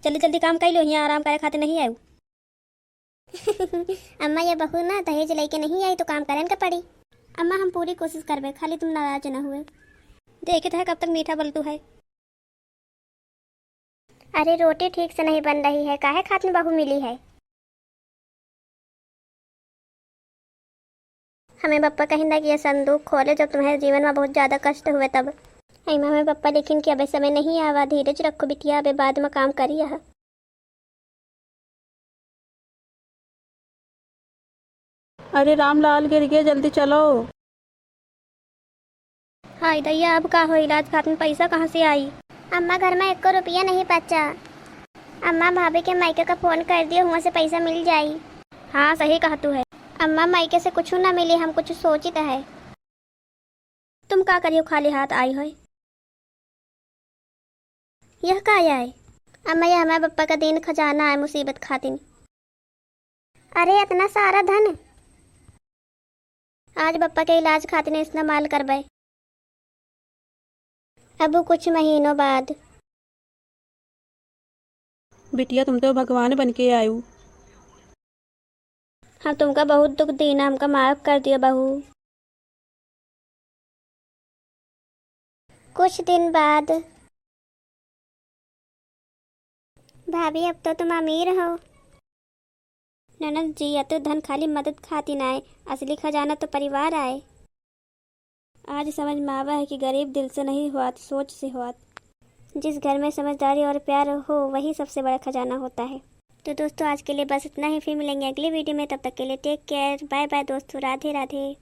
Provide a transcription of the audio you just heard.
जल्दी जल्दी काम कर लो, यहाँ आराम करे खाते नहीं आयु। अम्मा ये बहू ना दहेज लेके नहीं आई तो काम करन का पड़ी। अम्मा हम पूरी कोशिश करबे, खाली तुम नाराज न हुए। देखे तो है कब तक मीठा बोलतू है। अरे रोटी ठीक से नहीं बन रही है, काहे खातिर बहू मिली है। हमें पप्पा कहिंदा कि ये संदूक खोले जब तुम्हारे जीवन में बहुत ज्यादा कष्ट हुए तब। हमें पप्पा लेकिन कि अबे समय नहीं आवा, धीरज रखो बिटिया, अबे बाद में काम करिए। अरे रामलाल गिर गए, जल्दी चलो। हाय दैया, अब का हो, इलाज खातिर पैसा कहाँ से आई। अम्मा घर में 1 रुपया नहीं बचा। अम्मा भाभी के मायके का फोन कर दियो, वहाँ से पैसा मिल जाई। हाँ सही कहा तू है। अम्मा मायके से कुछ ना मिले, हम कुछ सोचित है। तुम का करियो खाली हाथ आई हो। यह का आया है। अम्मा ये हमारे पप्पा का दिन खजाना है मुसीबत खातिर। अरे इतना सारा धन आज पप्पा के इलाज खातिर इस्तेमाल करबे। अब कुछ महीनों बाद। बिटिया तुम तो भगवान बन के आयु। हाँ तुमका बहुत दुख दीना, हमका माफ कर दिया बहू। कुछ दिन बाद। भाभी अब तो तुम अमीर हो। ननद जी या तो धन खाली मदद खातिर आए, असली खजाना तो परिवार आए। आज समझ में आवा है कि गरीब दिल से नहीं हुआ, सोच से हुआ। जिस घर में समझदारी और प्यार हो वही सबसे बड़ा खजाना होता है। तो दोस्तों आज के लिए बस इतना ही, फिर मिलेंगे अगली वीडियो में, तब तक के लिए टेक केयर, बाय बाय दोस्तों, राधे राधे।